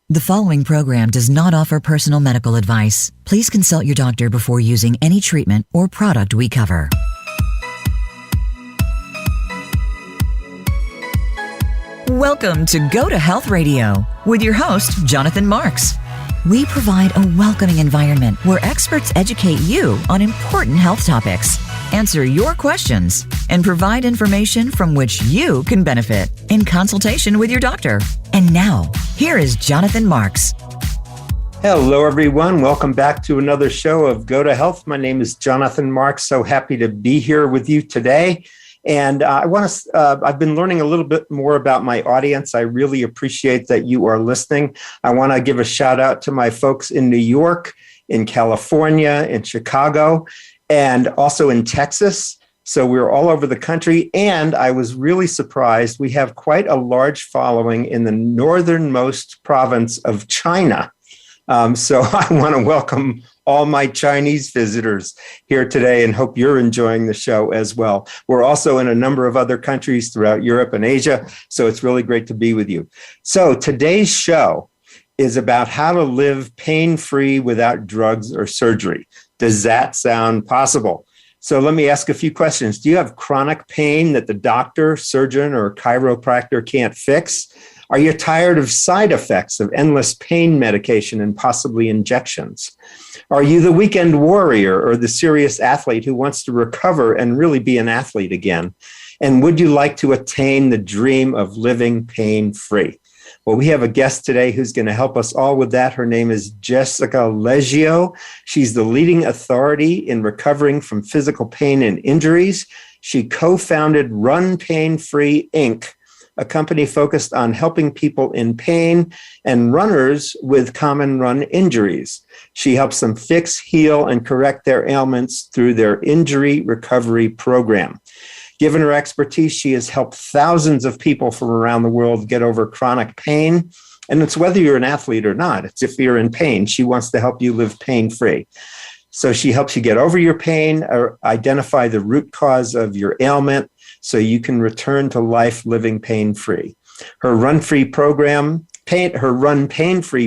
The following program does not offer personal medical advice. Please consult your doctor before using any treatment or product we cover. Welcome to Go to Health Radio with your host, Jonathan Marks. We provide a welcoming environment where experts educate you on important health topics, answer your questions, and provide information from which you can benefit in consultation with your doctor. And now, here is Jonathan Marks. Hello, everyone. Welcome back to another show of Go to Health. My name is Jonathan Marks. So happy to be here with you today. And I've been learning a little bit more about my audience. I really appreciate that you are listening. I want to give a shout out to my folks in New York, in California, in Chicago, and also in Texas. So we're all over the country. And I was really surprised. We have quite a large following in the northernmost province of China. So I want to welcome all my Chinese visitors here today and hope you're enjoying the show as well. We're also in a number of other countries throughout Europe and Asia, so it's really great to be with you. So today's show is about how to live pain-free without drugs or surgery. Does that sound possible? So let me ask a few questions. Do you have chronic pain that the doctor, surgeon, or chiropractor can't fix? Are you tired of side effects of endless pain medication and possibly injections? Are you the weekend warrior or the serious athlete who wants to recover and really be an athlete again? And would you like to attain the dream of living pain-free? Well, we have a guest today who's going to help us all with that. Her name is Jessica Leggio. She's the leading authority in recovering from physical pain and injuries. She co-founded RunPainFree, Inc., a company focused on helping people in pain and runners with common run injuries. She helps them fix, heal, and correct their ailments through their injury recovery program. Given her expertise, she has helped thousands of people from around the world get over chronic pain. And it's whether you're an athlete or not. It's if you're in pain. She wants to help you live pain-free. So she helps you get over your pain or identify the root cause of your ailment so you can return to life living pain-free. Her RunPainFree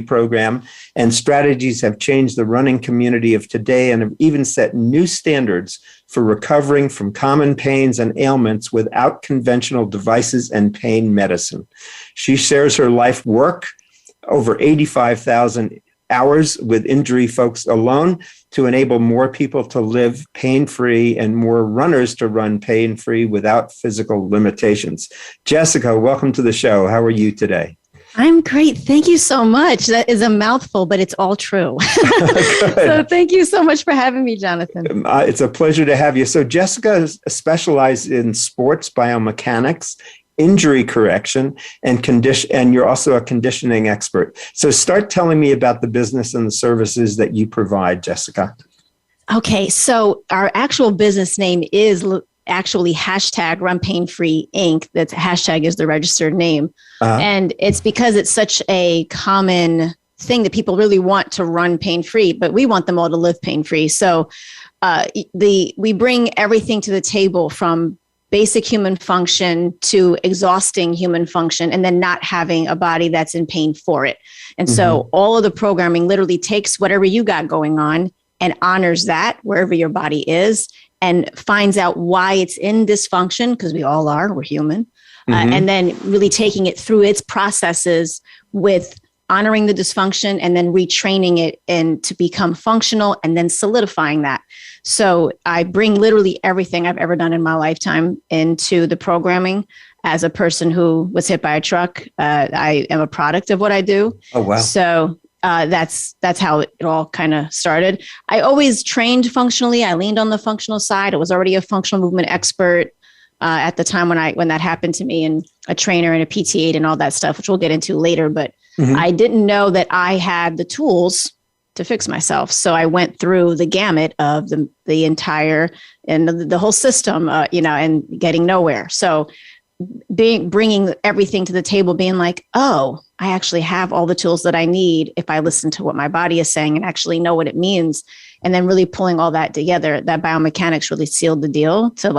program and strategies have changed the running community of today and have even set new standards for recovering from common pains and ailments without conventional devices and pain medicine. She shares her life work, over 85,000 hours with injury folks alone, to enable more people to live pain-free and more runners to run pain-free without physical limitations. Jessica, welcome to the show. How are you today? I'm great. Thank you so much. That is a mouthful, but it's all true. So thank you so much for having me, Jonathan. It's a pleasure to have you. So Jessica specializes in sports biomechanics, injury correction, and you're also a conditioning expert. So start telling me about the business and the services that you provide, Jessica. Okay, so our actual business name is actually hashtag RunPainFree Inc. That hashtag is the registered name. And it's because it's such a common thing that people really want to run pain-free, but we want them all to live pain-free. So we bring everything to the table, from basic human function to exhausting human function, and then not having a body that's in pain for it. And so all of the programming literally takes whatever you got going on and honors that wherever your body is, and finds out why it's in dysfunction, because we all are, we're human. And then really taking it through its processes with honoring the dysfunction and then retraining it and to become functional, and then solidifying that. So I bring literally everything I've ever done in my lifetime into the programming. As a person who was hit by a truck, I am a product of what I do. Oh, wow. So that's how it all kind of started. I always trained functionally. I leaned on the functional side. I was already a functional movement expert at the time when that happened to me, and a trainer and a PT aide and all that stuff, which we'll get into later. But I didn't know that I had the tools to fix myself. So I went through the gamut of the entire and the whole system, and getting nowhere. So bringing everything to the table, being like, oh, I actually have all the tools that I need if I listen to what my body is saying and actually know what it means. And then really pulling all that together, that biomechanics really sealed the deal. So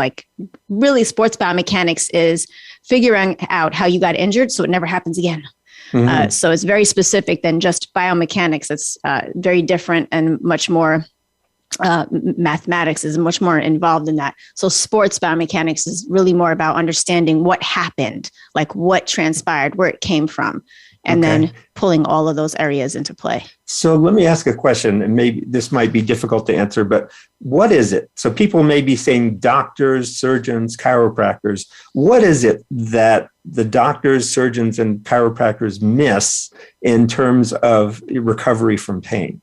really sports biomechanics is figuring out how you got injured so it never happens again. So it's very specific than just biomechanics. It's very different and much more mathematics is much more involved in that. So sports biomechanics is really more about understanding what happened, like what transpired, where it came from, and then pulling all of those areas into play. So let me ask a question, and maybe this might be difficult to answer, but what is it? So people may be saying doctors, surgeons, chiropractors. What is it that the doctors, surgeons, and chiropractors miss in terms of recovery from pain?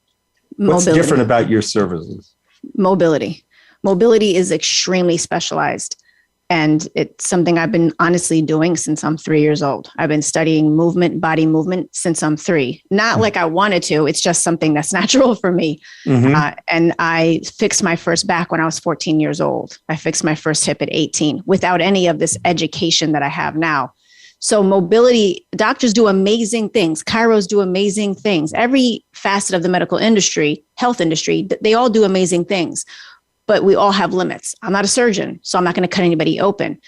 What's different about your services? Mobility. Mobility is extremely specialized. And it's something I've been honestly doing since I'm 3 years old. I've been studying movement, body movement since I'm 3. Not like I wanted to. It's just something that's natural for me. And I fixed my first back when I was 14 years old. I fixed my first hip at 18 without any of this education that I have now. So mobility, doctors do amazing things. Chiros do amazing things. Every facet of the medical industry, health industry, they all do amazing things. But we all have limits. I'm not a surgeon, so I'm not going to cut anybody open.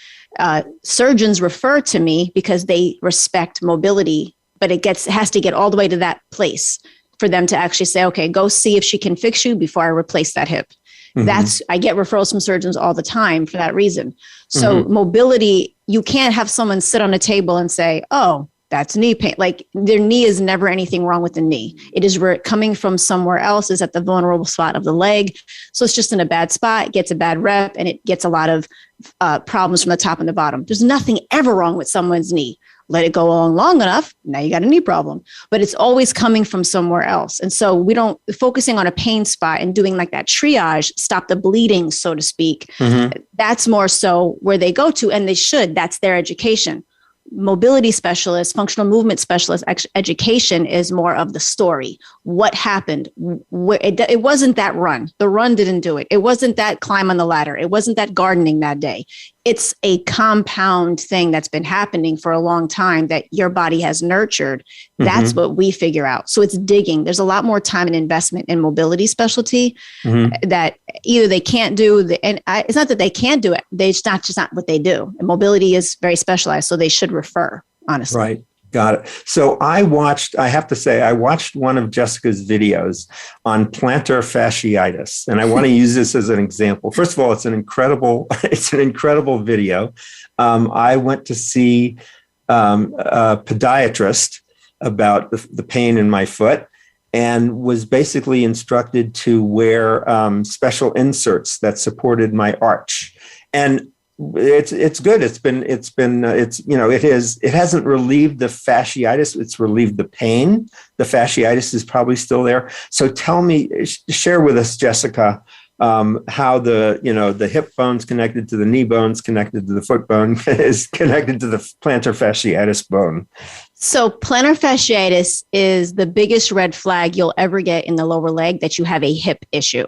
Surgeons refer to me because they respect mobility, but it has to get all the way to that place for them to actually say, okay, go see if she can fix you before I replace that hip. I get referrals from surgeons all the time for that reason. So mobility, you can't have someone sit on a table and say, oh, that's knee pain. Like their knee is never anything wrong with the knee. It is where coming from somewhere else is at the vulnerable spot of the leg. So it's just in a bad spot, it gets a bad rep, and it gets a lot of problems from the top and the bottom. There's nothing ever wrong with someone's knee. Let it go on long enough, now you got a knee problem. But it's always coming from somewhere else. And so we don't, focusing on a pain spot and doing like that triage, stop the bleeding, so to speak. That's more so where they go to, and they should. That's their education. Mobility specialist, functional movement specialist education is more of the story. What happened? It wasn't that run. The run didn't do it. It wasn't that climb on the ladder. It wasn't that gardening that day. It's a compound thing that's been happening for a long time that your body has nurtured. That's what we figure out. So it's digging. There's a lot more time and investment in mobility specialty that either they can't do. It's not that they can't do it. It's just not what they do. And mobility is very specialized. So they should refer, honestly. Right. Got it. So I have to say, I watched one of Jessica's videos on plantar fasciitis, and I want to use this as an example. First of all, it's an incredible video. I went to see a podiatrist about the pain in my foot and was basically instructed to wear special inserts that supported my arch. And it's good. It hasn't relieved the fasciitis. It's relieved the pain. The fasciitis is probably still there. So share with us, Jessica, how the hip bone's connected to the knee bone's connected to the foot bone is connected to the plantar fasciitis bone. So plantar fasciitis is the biggest red flag you'll ever get in the lower leg that you have a hip issue.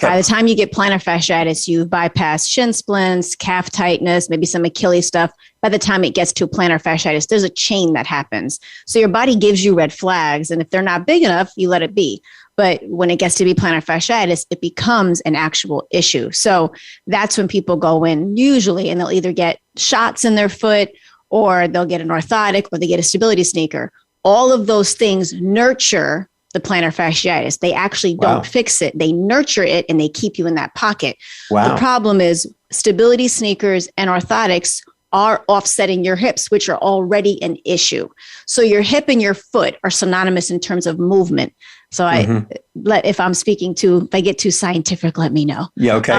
By the time you get plantar fasciitis, you've bypassed shin splints, calf tightness, maybe some Achilles stuff. By the time it gets to plantar fasciitis, there's a chain that happens. So your body gives you red flags. And if they're not big enough, you let it be. But when it gets to be plantar fasciitis, it becomes an actual issue. So that's when people go in usually, and they'll either get shots in their foot, or they'll get an orthotic, or they get a stability sneaker. All of those things nurture the plantar fasciitis. They actually don't fix it. They nurture it, and they keep you in that pocket. The problem is stability sneakers and orthotics are offsetting your hips, which are already an issue. So your hip and your foot are synonymous in terms of movement. So if I get too scientific, let me know. Yeah. Okay.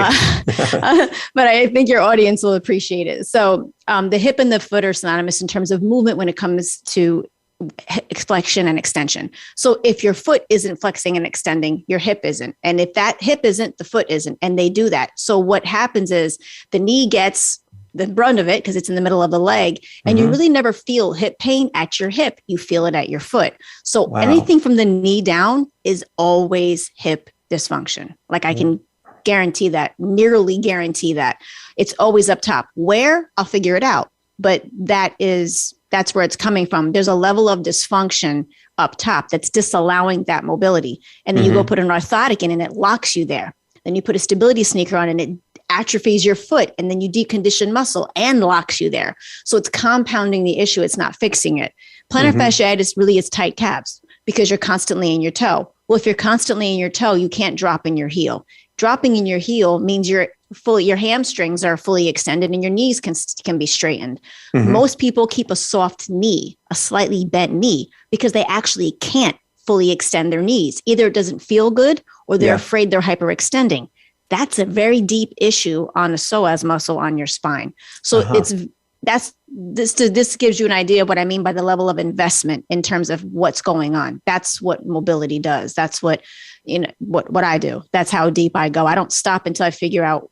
But I think your audience will appreciate it. So the hip and the foot are synonymous in terms of movement when it comes to flexion and extension. So if your foot isn't flexing and extending, your hip isn't. And if that hip isn't, the foot isn't. And they do that. So what happens is the knee gets the brunt of it because it's in the middle of the leg, and you really never feel hip pain at your hip. You feel it at your foot. So anything from the knee down is always hip dysfunction. Like I can guarantee that, nearly guarantee that. It's always up top. Where? I'll figure it out. But that's where it's coming from. There's a level of dysfunction up top that's disallowing that mobility. And then you go put an orthotic in and it locks you there. Then you put a stability sneaker on and it atrophies your foot, and then you decondition muscle and locks you there. So it's compounding the issue. It's not fixing it. Plantar fasciitis really is tight calves because you're constantly in your toe. Well, if you're constantly in your toe, you can't drop in your heel. Dropping in your heel means your hamstrings are fully extended and your knees can be straightened. Most people keep a soft knee, a slightly bent knee, because they actually can't fully extend their knees. Either it doesn't feel good or they're afraid they're hyperextending. That's a very deep issue on the psoas muscle on your spine. So this gives you an idea of what I mean by the level of investment in terms of what's going on. That's what mobility does. That's what I do. That's how deep I go. I don't stop until I figure out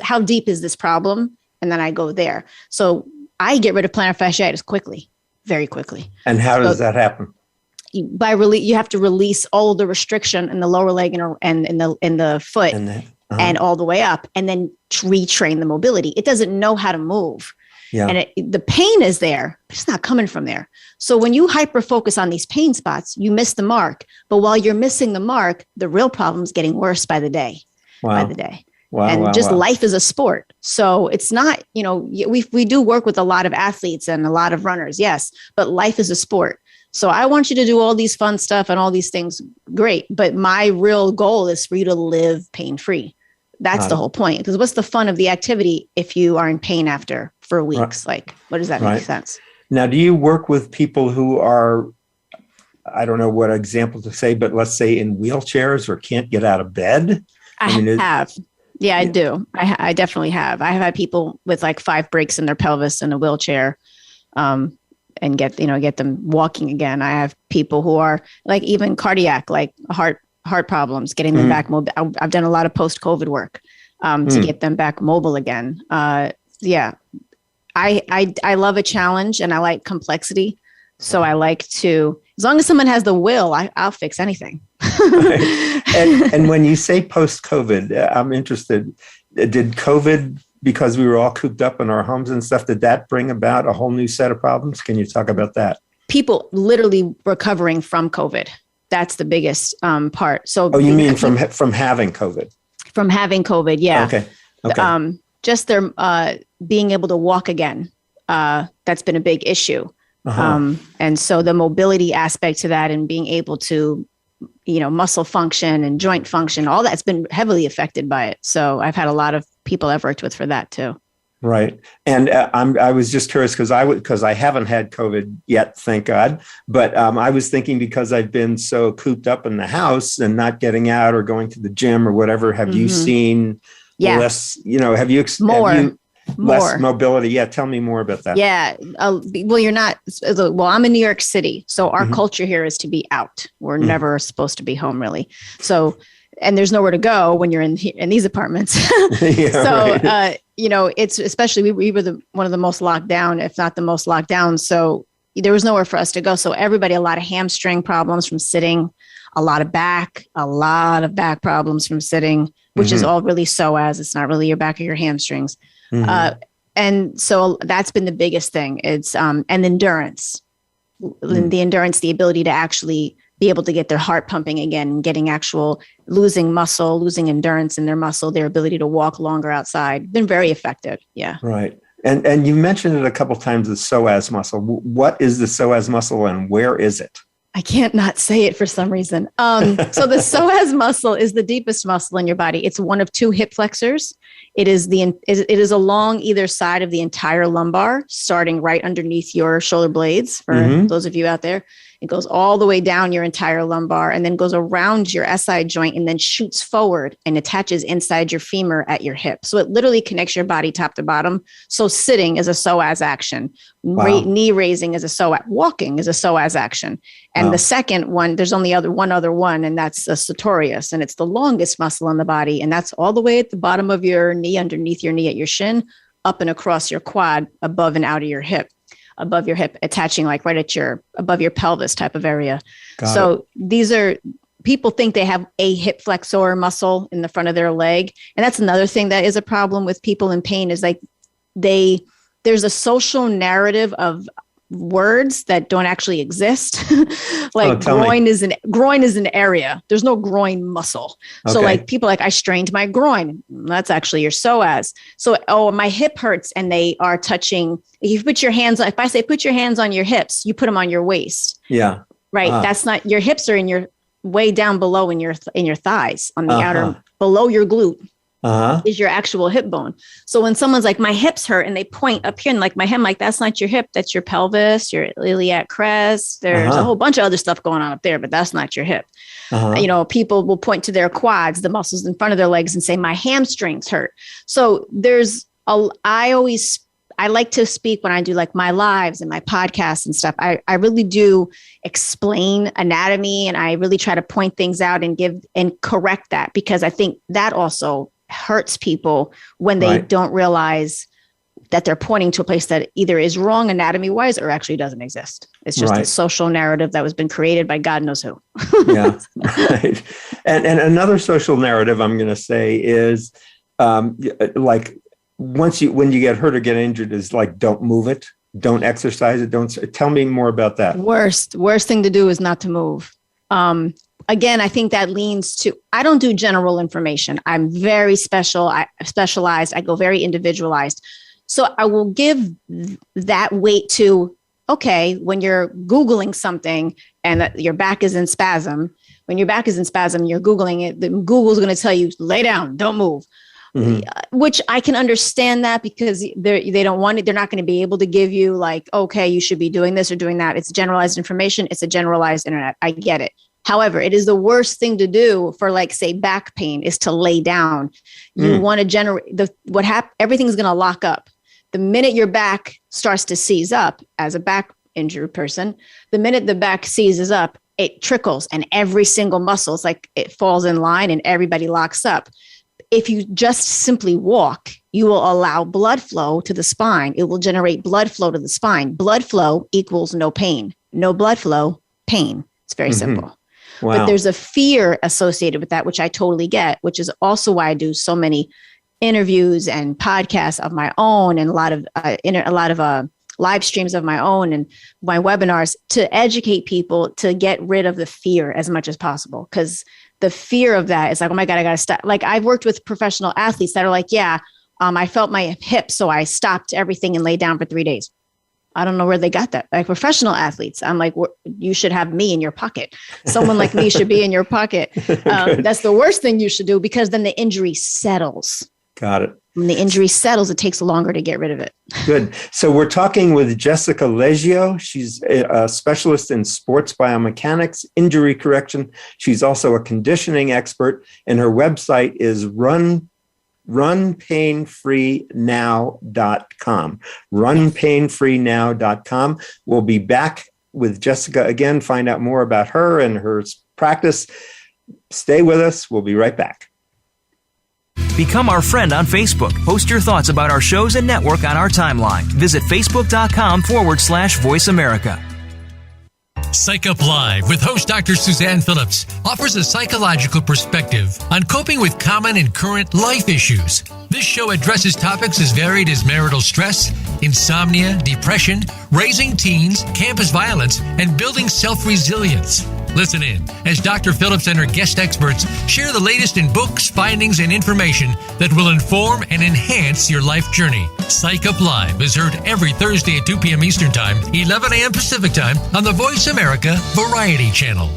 how deep is this problem, and then I go there. So I get rid of plantar fasciitis quickly, very quickly. And how does that happen? You have to release all of the restriction in the lower leg and in the foot and all the way up, and then retrain the mobility. It doesn't know how to move. Yeah. And the pain is there, but it's not coming from there. So when you hyper focus on these pain spots, you miss the mark. But while you're missing the mark, the real problem is getting worse by the day. Wow. Life is a sport. So it's not, we do work with a lot of athletes and a lot of runners. Yes. But life is a sport. So I want you to do all these fun stuff and all these things. Great. But my real goal is for you to live pain-free. That's the whole point. Because what's the fun of the activity if you are in pain after for weeks? Like, what does that make sense? Now, do you work with people who are, I don't know what example to say, but let's say in wheelchairs or can't get out of bed? I have. Yeah, I do. I definitely have. I have had people with like 5 breaks in their pelvis in a wheelchair and get them walking again. I have people who are like even cardiac, like heart problems, getting them back mobile. I've done a lot of post-COVID work to get them back mobile again. I love a challenge and I like complexity. So I like to, as long as someone has the will, I'll fix anything. and when you say post-COVID, I'm interested, did COVID, because we were all cooped up in our homes and stuff, did that bring about a whole new set of problems? Can you talk about that? People literally recovering from COVID. That's the biggest part. So, you mean from having COVID? From having COVID, yeah. Okay. Just their being able to walk again. That's been a big issue. And so the mobility aspect to that and being able to, muscle function and joint function, all that's been heavily affected by it. So I've had a lot of people I've worked with for that too. Right. And I was just curious because I haven't had COVID yet, thank God. But I was thinking because I've been so cooped up in the house and not getting out or going to the gym or whatever, have you seen less, less mobility? Yeah. Tell me more about that. Yeah. You're not, I'm in New York City. So our culture here is to be out. We're never supposed to be home really. So, and there's nowhere to go when you're in these apartments. It's especially we were one of the most locked down, if not the most locked down. So there was nowhere for us to go. So a lot of hamstring problems from sitting, a lot of back problems from sitting, which is all really psoas. It's not really your back or your hamstrings. And so that's been the biggest thing. It's and endurance, the ability to actually be able to get their heart pumping again, getting losing endurance in their muscle, their ability to walk longer outside, been very effective. Yeah. Right. And you mentioned it a couple of times, the psoas muscle. What is the psoas muscle and where is it? I can't not say it for some reason. So the psoas muscle is the deepest muscle in your body. It's one of 2 hip flexors. It is along either side of the entire lumbar, starting right underneath your shoulder blades. For those of you out there, it goes all the way down your entire lumbar and then goes around your SI joint and then shoots forward and attaches inside your femur at your hip. So it literally connects your body top to bottom. So sitting is a psoas action. Wow. Knee raising is a psoas. Walking is a psoas action. And the second one, there's only one other one, and that's a sartorius. And it's the longest muscle in the body. And that's all the way at the bottom of your knee, underneath your knee at your shin, up and across your quad, above and out of your hip. Above your hip, attaching like right at above your pelvis type of area. So these are, people think they have a hip flexor muscle in the front of their leg. And that's another thing that is a problem with people in pain is like there's a social narrative of words that don't actually exist. Like groin is an area. There's no groin muscle. Okay. So like people like, I strained my groin. That's actually your psoas. So, my hip hurts, and they are touching. If I say put your hands on your hips, you put them on your waist. Yeah. Right. That's not, your hips are in your way down below in your thighs on the outer, below your glute. Is your actual hip bone. So when someone's like, my hips hurt, and they point up here and like my hip, like, that's not your hip, that's your pelvis, your iliac crest. There's a whole bunch of other stuff going on up there, but that's not your hip. People will point to their quads, the muscles in front of their legs, and say, my hamstrings hurt. So I like to speak when I do like my lives and my podcasts and stuff. I really do explain anatomy, and I really try to point things out and correct that, because I think that also hurts people when they don't realize that they're pointing to a place that either is wrong anatomy wise or actually doesn't exist. It's just a social narrative that was been created by God knows who. Yeah. Right. And another social narrative I'm going to say is like when you get hurt or get injured is like, don't move it, don't exercise it. Tell me more about that. Worst thing to do is not to move. Again, I think that leans to, I don't do general information. I'm very specialized. I go very individualized. So I will give that weight to, okay, when you're Googling something and that your back is in spasm, when your back is in spasm, you're Googling it, Google's going to tell you, lay down, don't move. Which I can understand that, because they don't want it. They're not going to be able to give you like, okay, you should be doing this or doing that. It's generalized information. It's a generalized internet. I get it. However, it is the worst thing to do for, like, say, back pain is to lay down. You want to generate everything's going to lock up. The minute your back starts to seize up, as a back injured person, the minute the back seizes up, it trickles, and every single muscle, it's like it falls in line and everybody locks up. If you just simply walk, you will allow blood flow to the spine. It will generate blood flow to the spine. Blood flow equals no pain. No blood flow, pain. It's very simple. Wow. But there's a fear associated with that, which I totally get, which is also why I do so many interviews and podcasts of my own, and a lot of live streams of my own, and my webinars, to educate people to get rid of the fear as much as possible. Because the fear of that is like, oh my God, I got to stop. Like, I've worked with professional athletes that are like, I felt my hip, so I stopped everything and laid down for 3 days. I don't know where they got that. Like, professional athletes, I'm like, you should have me in your pocket. Someone like me should be in your pocket. That's the worst thing you should do, because then the injury settles. Got it. When the injury settles, it takes longer to get rid of it. Good. So we're talking with Jessica Leggio. She's a specialist in sports biomechanics, injury correction. She's also a conditioning expert, and her website is RunPainFreeNow.com. RunPainFreeNow.com. We'll be back with Jessica again, find out more about her and her practice. Stay with us. We'll be right back. Become our friend on Facebook. Post your thoughts about our shows and network on our timeline. Visit Facebook.com/Voice America. Psych Up Live with host Dr. Suzanne Phillips offers a psychological perspective on coping with common and current life issues. This show addresses topics as varied as marital stress, insomnia, depression, raising teens, campus violence, and building self-resilience. Listen in as Dr. Phillips and her guest experts share the latest in books, findings, and information that will inform and enhance your life journey. Psych Up Live is heard every Thursday at 2 p.m. Eastern Time, 11 a.m. Pacific Time on the Voice America Variety Channel.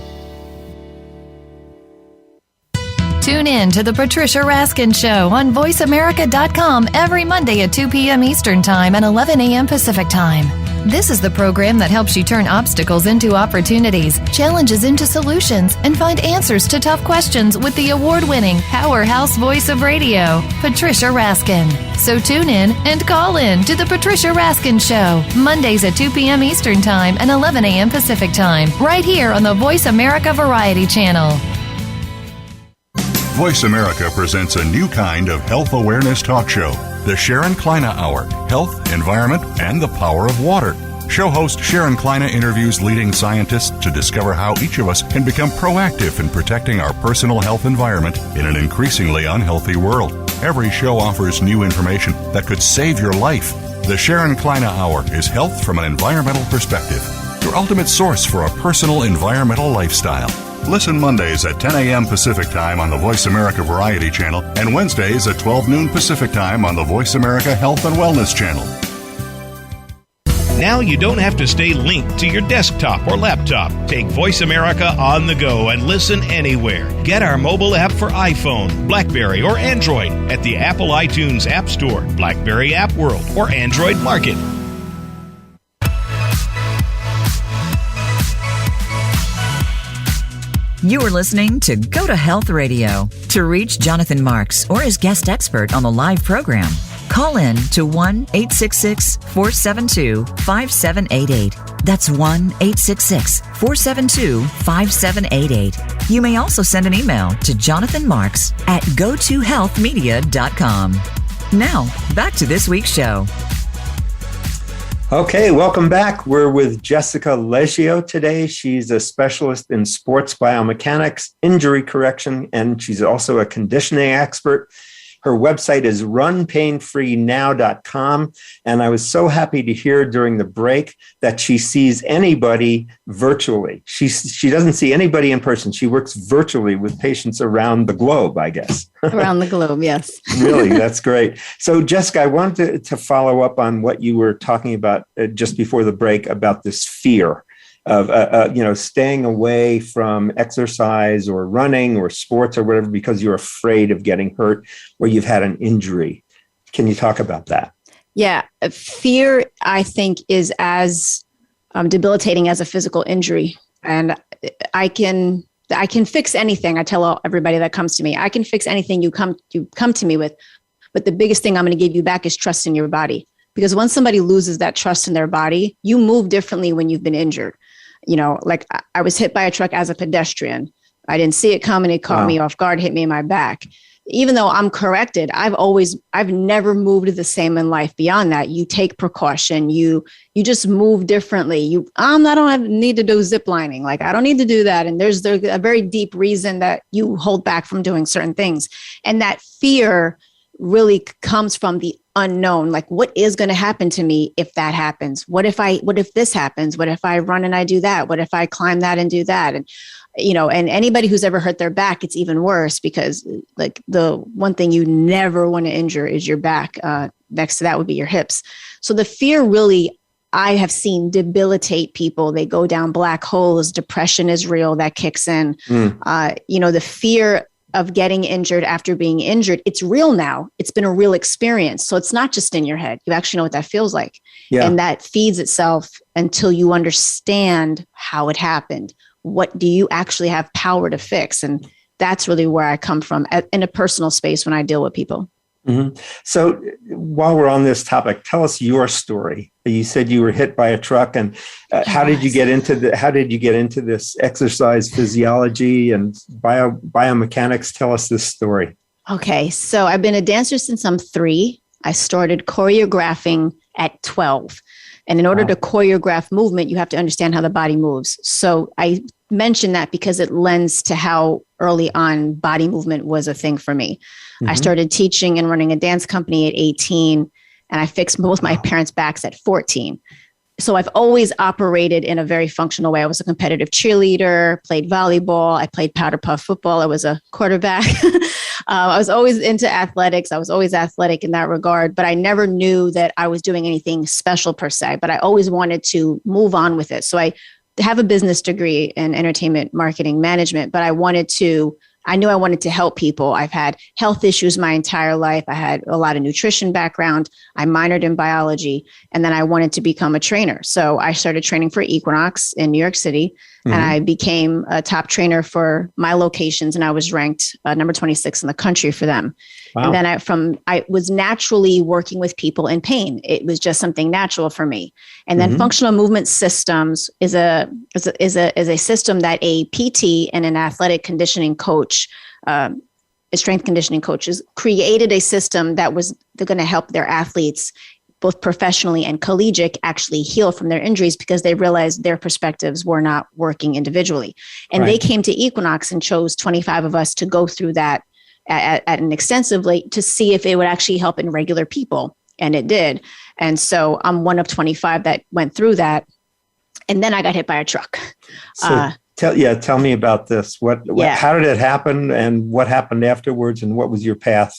Tune in to The Patricia Raskin Show on VoiceAmerica.com every Monday at 2 p.m. Eastern Time and 11 a.m. Pacific Time. This is the program that helps you turn obstacles into opportunities, challenges into solutions, and find answers to tough questions with the award-winning powerhouse voice of radio, Patricia Raskin. So tune in and call in to The Patricia Raskin Show, Mondays at 2 p.m. Eastern Time and 11 a.m. Pacific Time, right here on the Voice America Variety Channel. Voice America presents a new kind of health awareness talk show, the Sharon Kleina Hour, Health, Environment, and the Power of Water. Show host Sharon Kleina interviews leading scientists to discover how each of us can become proactive in protecting our personal health environment in an increasingly unhealthy world. Every show offers new information that could save your life. The Sharon Kleina Hour is health from an environmental perspective, your ultimate source for a personal environmental lifestyle. Listen Mondays at 10 a.m. Pacific Time on the Voice America Variety Channel and Wednesdays at 12 noon Pacific Time on the Voice America Health and Wellness Channel. Now you don't have to stay linked to your desktop or laptop. Take Voice America on the go and listen anywhere. Get our mobile app for iPhone, BlackBerry, or Android at the Apple iTunes App Store, BlackBerry App World, or Android Market. You are listening to Go to Health Radio. To reach Jonathan Marks or his guest expert on the live program, call in to 1-866-472-5788. That's 1-866-472-5788. You may also send an email to jonathanmarks@gotohealthmedia.com. Now, back to this week's show. Okay, welcome back. We're with Jessica Leggio today. She's a specialist in sports biomechanics, injury correction, and she's also a conditioning expert. Her website is RunPainFreeNow.com. And I was so happy to hear during the break that she sees anybody virtually. She doesn't see anybody in person. She works virtually with patients around the globe, I guess. Around the globe, yes. Really, that's great. So, Jessica, I wanted to follow up on what you were talking about just before the break about this fear of staying away from exercise or running or sports or whatever because you're afraid of getting hurt or you've had an injury. Can you talk about that? Yeah, fear, I think, is as debilitating as a physical injury. And I can fix anything. I tell everybody that comes to me, I can fix anything you come to me with. But the biggest thing I'm going to give you back is trust in your body. Because once somebody loses that trust in their body, you move differently when you've been injured. You know, like I was hit by a truck as a pedestrian. I didn't see it coming. It caught me off guard, hit me in my back. Even though I'm corrected, I've never moved the same in life beyond that. You take precaution. You just move differently. I don't need to do zip lining. Like I don't need to do that. And there's a very deep reason that you hold back from doing certain things. And that fear really comes from the unknown. Like, what is going to happen to me if that happens? What if this happens? What if I run and I do that? What if I climb that and do that? And, and anybody who's ever hurt their back, it's even worse because like the one thing you never want to injure is your back. Next to that would be your hips. So the fear really, I have seen debilitate people. They go down black holes. Depression is real. That kicks in. The fear of getting injured after being injured, it's real now. It's been a real experience. So it's not just in your head. You actually know what that feels like. Yeah. And that feeds itself until you understand how it happened. What do you actually have power to fix? And that's really where I come from in a personal space when I deal with people. Mm-hmm. So while we're on this topic, tell us your story. You said you were hit by a truck, and how did you get into this exercise physiology and biomechanics? Tell us this story. Okay, so I've been a dancer since I'm 3. I started choreographing at 12. And in order to choreograph movement, you have to understand how the body moves. So I mention that because it lends to how early on body movement was a thing for me. Mm-hmm. I started teaching and running a dance company at 18, and I fixed both my parents' backs at 14. So I've always operated in a very functional way. I was a competitive cheerleader, played volleyball. I played powder puff football. I was a quarterback. I was always into athletics. I was always athletic in that regard, but I never knew that I was doing anything special per se, but I always wanted to move on with it. So I have a business degree in entertainment marketing management, but I knew I wanted to help people. I've had health issues my entire life. I had a lot of nutrition background. I minored in biology, and then I wanted to become a trainer. So I started training for Equinox in New York City, and I became a top trainer for my locations, and I was ranked number 26 in the country for them. Wow. And then I was naturally working with people in pain. It was just something natural for me. And then functional movement systems is a system that a PT and an athletic conditioning coach, strength conditioning coaches, created a system that was going to help their athletes, both professionally and collegiate, actually heal from their injuries because they realized their perspectives were not working individually. And they came to Equinox and chose 25 of us to go through that at an extensive rate to see if it would actually help in regular people. And it did. And so I'm one of 25 that went through that. And then I got hit by a truck. So tell me about this. How did it happen, and what happened afterwards, and what was your path?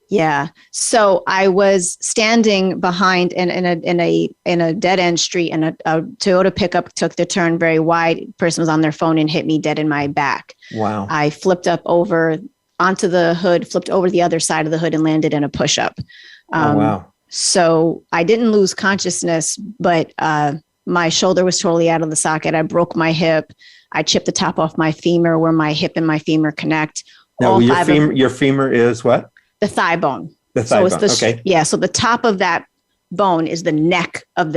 Yeah. So I was standing behind in a dead end street, and a Toyota pickup took the turn very wide. Person was on their phone and hit me dead in my back. Wow. I flipped up over onto the hood, flipped over the other side of the hood, and landed in a push-up. Wow. So I didn't lose consciousness, but my shoulder was totally out of the socket. I broke my hip. I chipped the top off my femur where my hip and my femur connect. Now, your femur is what? The thigh bone. The thigh bone. Okay. Yeah. So the top of that bone is the neck of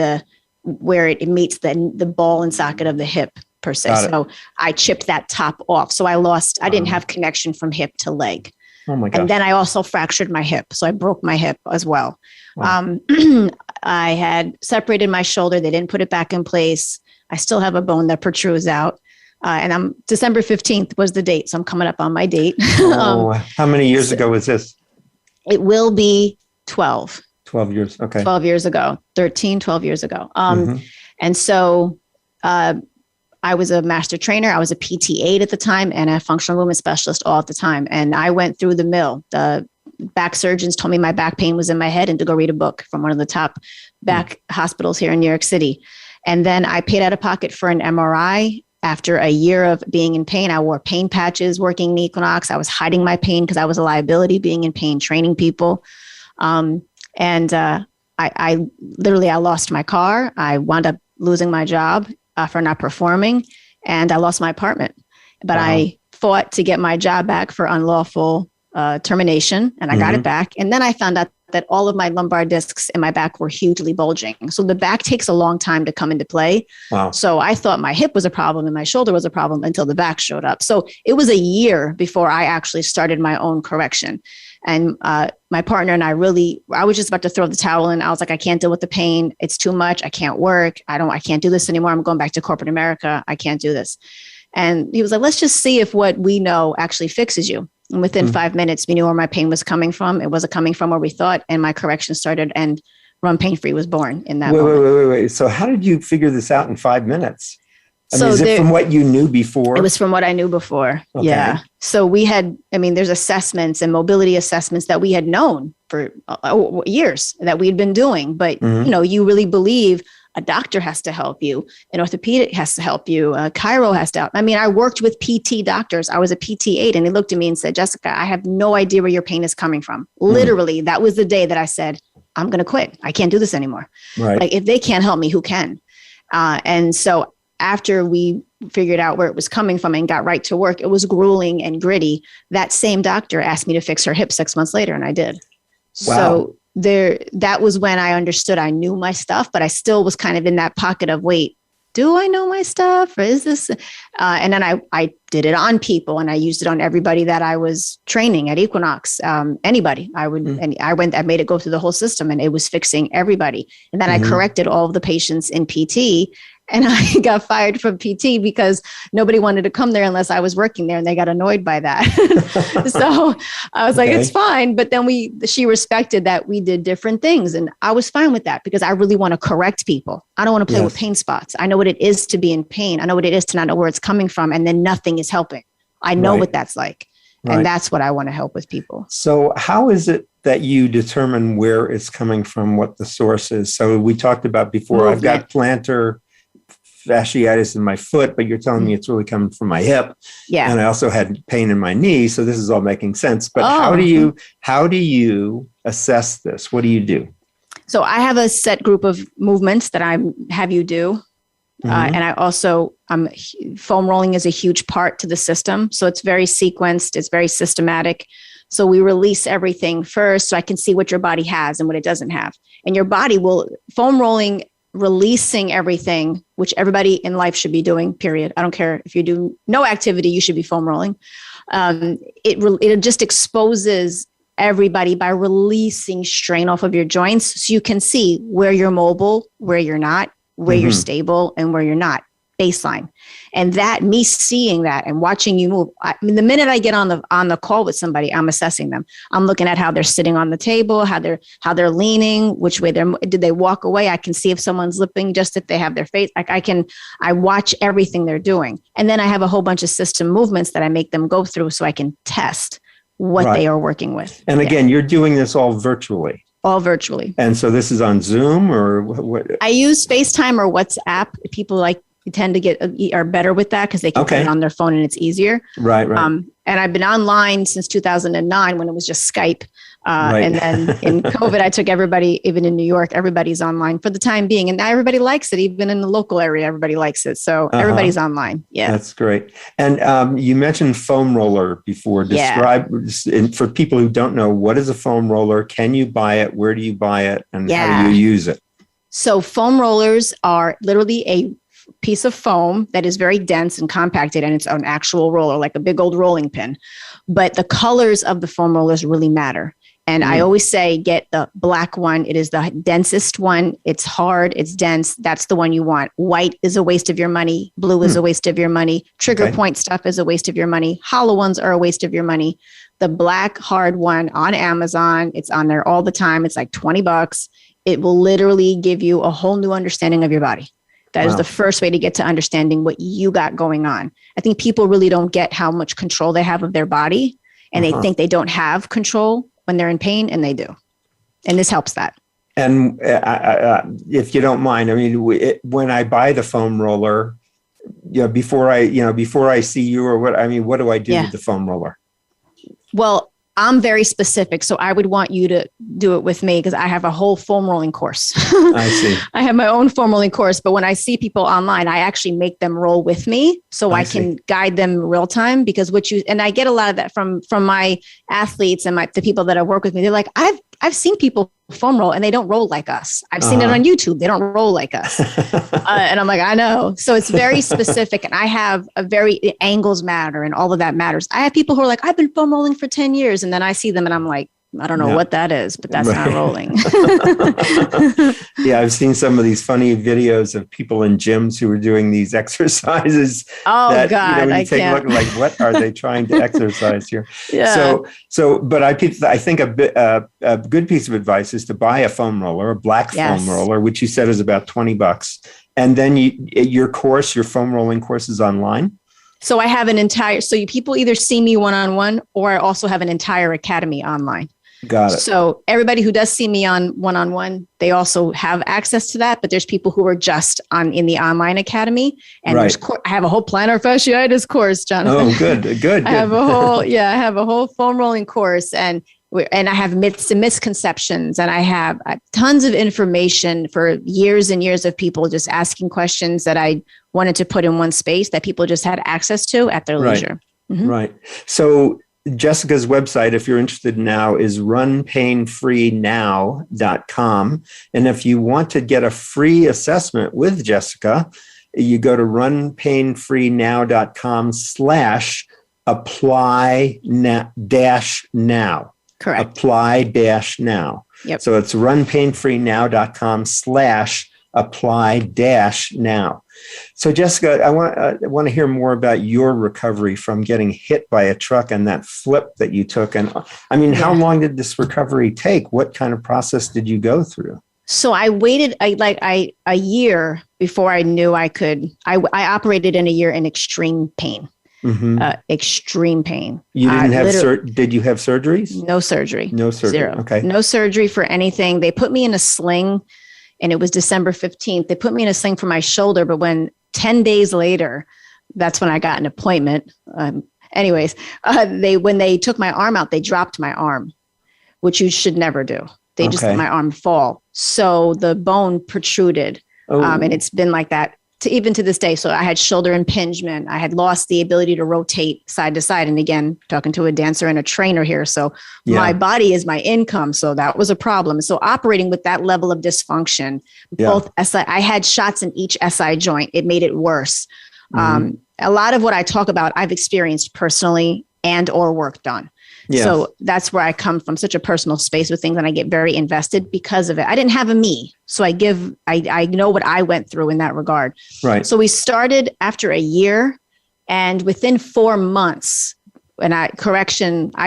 where it meets the ball and socket of the hip per se. So I chipped that top off. So I didn't have connection from hip to leg. Oh my God. And then I also fractured my hip. So I broke my hip as well. Wow. I had separated my shoulder. They didn't put it back in place. I still have a bone that protrudes out. And December 15th was the date. So I'm coming up on my date. How many years ago was this? It will be 12. 12 years. Okay. 12 years ago, 12 years ago. And so I was a master trainer. I was a PT aide at the time and a functional movement specialist all at the time. And I went through the mill. The back surgeons told me my back pain was in my head and to go read a book from one of the top back hospitals here in New York City. And then I paid out of pocket for an MRI. After a year of being in pain, I wore pain patches working in Equinox. I was hiding my pain because I was a liability being in pain, training people. I lost my car. I wound up losing my job for not performing, and I lost my apartment. But I fought to get my job back for unlawful termination, and I got it back. And then I found out that all of my lumbar discs in my back were hugely bulging. So the back takes a long time to come into play. Wow. So I thought my hip was a problem and my shoulder was a problem until the back showed up. So it was a year before I actually started my own correction. And my partner and I was just about to throw the towel in. I was like, I can't deal with the pain. It's too much. I can't work. I can't do this anymore. I'm going back to corporate America. I can't do this. And he was like, let's just see if what we know actually fixes you. And within 5 minutes, we knew where my pain was coming from. It wasn't coming from where we thought. And my correction started, and RunPainFree was born in that moment. Wait. So how did you figure this out in 5 minutes? Is it from what you knew before? It was from what I knew before. Okay. Yeah. So there's assessments and mobility assessments that we had known for years that we'd been doing. But, you really believe a doctor has to help you. An orthopedic has to help you. A chiro has to help. I worked with PT doctors. I was a PT aide, and they looked at me and said, Jessica, I have no idea where your pain is coming from. Literally, that was the day that I said, I'm going to quit. I can't do this anymore. Right. Like, if they can't help me, who can? And so after we figured out where it was coming from and got right to work, it was grueling and gritty. That same doctor asked me to fix her hip 6 months later, and I did. Wow. So that was when I understood I knew my stuff, but I still was kind of in that pocket of, wait, do I know my stuff, or is this? And then I did it on people, and I used it on everybody that I was training at Equinox. Anybody I made it go through the whole system, and it was fixing everybody. And then I corrected all of the patients in PT. And I got fired from PT because nobody wanted to come there unless I was working there, and they got annoyed by that. So I was like, it's fine. But then she respected that we did different things. And I was fine with that because I really want to correct people. I don't want to play with pain spots. I know what it is to be in pain. I know what it is to not know where it's coming from. And then nothing is helping. I know what that's like. And that's what I want to help with people. So how is it that you determine where it's coming from, what the source is? So we talked about before, I've got plantar fasciitis in my foot, but you're telling me it's really coming from my hip. Yeah. And I also had pain in my knee. So this is all making sense. But how do you assess this? What do you do? So I have a set group of movements that I have you do. And I also, foam rolling is a huge part to the system. So it's very sequenced. It's very systematic. So we release everything first so I can see what your body has and what it doesn't have. And your body will, foam rolling, releasing everything, which everybody in life should be doing, period. I don't care if you do no activity, you should be foam rolling. It just exposes everybody by releasing strain off of your joints so you can see where you're mobile, where you're not, where you're stable, and where you're not. baseline. And that, me seeing that and watching you move, the minute I get on the call with somebody, I'm assessing them. I'm looking at how they're sitting on the table, how they're leaning, which way did they walk away? I can see if someone's lipping, just if they have their face. Like I watch everything they're doing. And then I have a whole bunch of system movements that I make them go through so I can test what they are working with. And again, you're doing this all virtually. All virtually. And so this is on Zoom or what? I use FaceTime or WhatsApp. People tend to are better with that because they can put it on their phone and it's easier. Right. And I've been online since 2009 when it was just Skype. And then in COVID, I took everybody, even in New York, everybody's online for the time being. And now everybody likes it. Even in the local area, everybody likes it. So everybody's online. Yeah. That's great. And you mentioned foam roller before. Describe, for people who don't know, what is a foam roller? Can you buy it? Where do you buy it? And how do you use it? So foam rollers are literally a piece of foam that is very dense and compacted, and it's an actual roller, like a big old rolling pin. But the colors of the foam rollers really matter. And I always say, get the black one. It is the densest one. It's hard. It's dense. That's the one you want. White is a waste of your money. Blue is a waste of your money. Trigger point stuff is a waste of your money. Hollow ones are a waste of your money. The black hard one on Amazon, it's on there all the time. It's like $20. It will literally give you a whole new understanding of your body. That is the first way to get to understanding what you got going on. I think people really don't get how much control they have of their body, and they think they don't have control when they're in pain, and they do. And this helps that. And if you don't mind, I mean, when I buy the foam roller, before I see you or what do I do with the foam roller? Well, I'm very specific. So I would want you to do it with me because I have a whole foam rolling course. I see. I have my own foam rolling course, but when I see people online, I actually make them roll with me so I can guide them real time, because and I get a lot of that from my athletes and the people that I work with me. They're like, I've seen people foam roll and they don't roll like us. I've seen it on YouTube. They don't roll like us. And I'm like, I know. So it's very specific. And I have angles matter and all of that matters. I have people who are like, I've been foam rolling for 10 years. And then I see them and I'm like, I don't know what that is, but that's not rolling. Yeah, I've seen some of these funny videos of people in gyms who are doing these exercises. Oh, God, when you take a look, like, what are they trying to exercise here? Yeah. But I think a good piece of advice is to buy a foam roller, a black foam roller, which you said is about $20, and then your foam rolling course is online. So I have people either see me one-on-one, or I also have an entire academy online. Got it. So everybody who does see me on one-on-one, they also have access to that. But there's people who are just in the online academy, and I have a whole plantar fasciitis course, Jonathan. Oh, good. I have a whole foam rolling course, and I have myths and misconceptions, and I have tons of information for years and years of people just asking questions that I wanted to put in one space that people just had access to at their leisure. Mm-hmm. Right. So Jessica's website, if you're interested now, is RunPainFreeNow.com. And if you want to get a free assessment with Jessica, you go to RunPainFreeNow.com/apply-now. Correct. Apply-now. Yep. So it's RunPainFreeNow.com/apply-now. So Jessica, I want to hear more about your recovery from getting hit by a truck and that flip that you took. And I mean, how long did this recovery take? What kind of process did you go through? So I waited a year before I knew I could. I operated in a year in extreme pain. Mm-hmm. Extreme pain. You didn't have did you have surgeries? No surgery. No surgery. Zero. Okay. No surgery for anything. They put me in a sling, and it was December 15th. They put me in a sling for my shoulder, but 10 days later, that's when I got an appointment. When they took my arm out, they dropped my arm, which you should never do. They just let my arm fall. So the bone protruded. And it's been like that even to this day. So I had shoulder impingement. I had lost the ability to rotate side to side. And again, talking to a dancer and a trainer here. So my body is my income. So that was a problem. So operating with that level of dysfunction, both SI, I had shots in each SI joint. It made it worse. Mm-hmm. A lot of what I talk about, I've experienced personally and or worked on. Yeah. So that's where I come from, such a personal space with things, and I get very invested because of it. I didn't have a me. So I know what I went through in that regard. Right. So we started after a year, and within 4 months, and I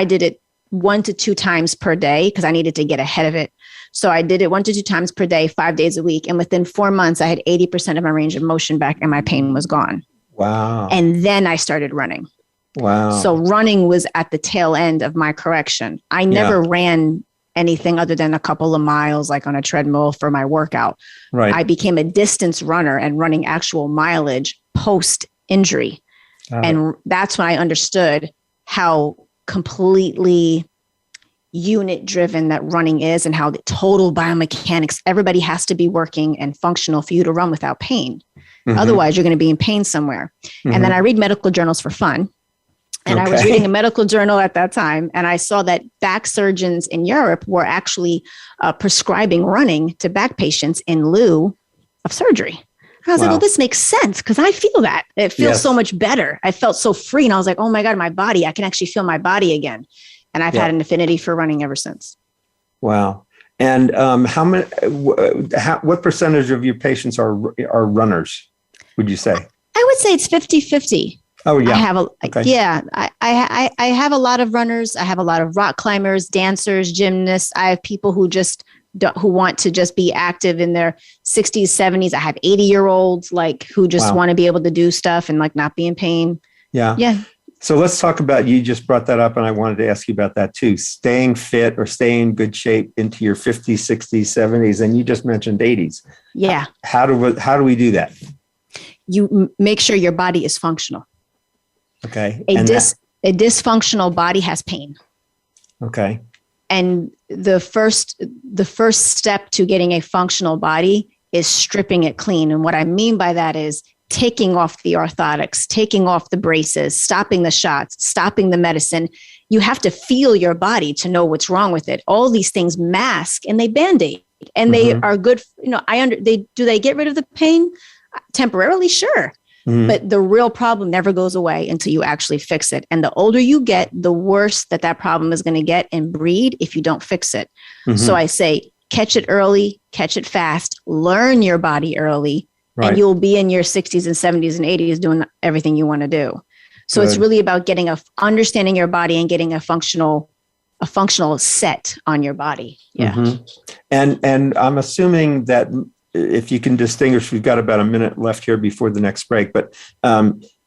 did it 1 to 2 times per day because I needed to get ahead of it. So I did it 1 to 2 times per day, 5 days a week. And within 4 months, I had 80% of my range of motion back and my pain was gone. Wow. And then I started running. Wow. So running was at the tail end of my correction. I never ran anything other than a couple of miles, like on a treadmill for my workout. Right. I became a distance runner and running actual mileage post injury. And that's when I understood how completely unit driven that running is, and how the total biomechanics, everybody has to be working and functional for you to run without pain. Otherwise, you're going to be in pain somewhere. And then I read medical journals for fun. And I was reading a medical journal at that time, and I saw that back surgeons in Europe were actually prescribing running to back patients in lieu of surgery. I was like, well, this makes sense because I feel that. It feels so much better. I felt so free, and I was like, oh my God, my body, I can actually feel my body again. And I've had an affinity for running ever since. Wow. And what percentage of your patients are runners, would you say? I would say it's 50-50. Oh yeah. I have a lot of runners. I have a lot of rock climbers, dancers, gymnasts. I have people who want to just be active in their 60s, 70s. I have 80-year-olds who just want to be able to do stuff and not be in pain. Yeah. Yeah. So let's talk about, you just brought that up and I wanted to ask you about that too. Staying fit or staying in good shape into your 50s, 60s, 70s, and you just mentioned 80s. Yeah. How do we do that? You make sure your body is functional. Okay. A dysfunctional body has pain. Okay. And the first step to getting a functional body is stripping it clean. And what I mean by that is taking off the orthotics, taking off the braces, stopping the shots, stopping the medicine. You have to feel your body to know what's wrong with it. All these things mask and they Band-Aid, and they are good. Do they get rid of the pain temporarily? Sure. But the real problem never goes away until you actually fix it. And the older you get, the worse that problem is going to get and breed if you don't fix it. So I say, catch it early, catch it fast, learn your body early, and you'll be in your 60s and 70s and 80s doing everything you want to do. So it's really about understanding your body and getting a functional set on your body. Yeah. And I'm assuming that if you can distinguish, we've got about a minute left here before the next break, but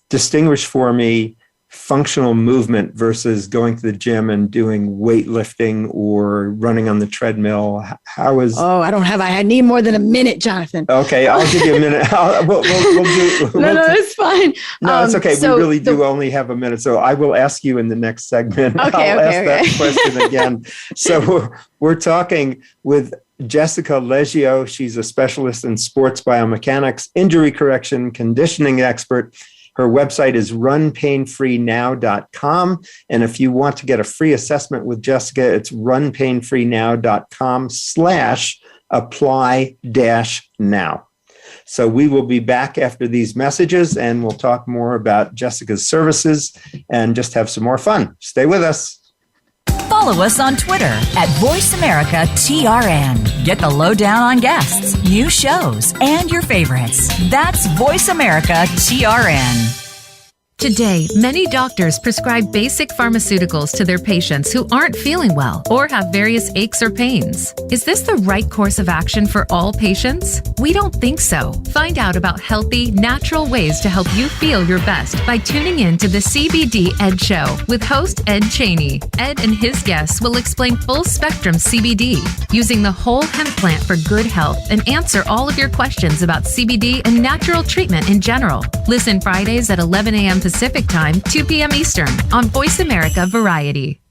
distinguish for me functional movement versus going to the gym and doing weightlifting or running on the treadmill. I need more than a minute, Jonathan. Okay, I'll give you a minute. We'll do. No, it's fine. No, it's okay. We really do only have a minute. So I will ask you in the next segment. I'll ask that question again. So we're talking with Jessica Leggio. She's a specialist in sports biomechanics, injury correction, conditioning expert. Her website is RunPainFreeNow.com. And if you want to get a free assessment with Jessica, it's RunPainFreeNow.com/apply-now. So we will be back after these messages and we'll talk more about Jessica's services and just have some more fun. Stay with us. Follow us on Twitter at VoiceAmericaTRN. Get the lowdown on guests, new shows, and your favorites. That's VoiceAmericaTRN. Today, many doctors prescribe basic pharmaceuticals to their patients who aren't feeling well or have various aches or pains. Is this the right course of action for all patients? We don't think so. Find out about healthy, natural ways to help you feel your best by tuning in to the CBD Ed Show with host Ed Cheney. Ed and his guests will explain full-spectrum CBD using the whole hemp plant for good health and answer all of your questions about CBD and natural treatment in general. Listen Fridays at 11 a.m. Pacific Time, 2 p.m. Eastern on Voice America Variety.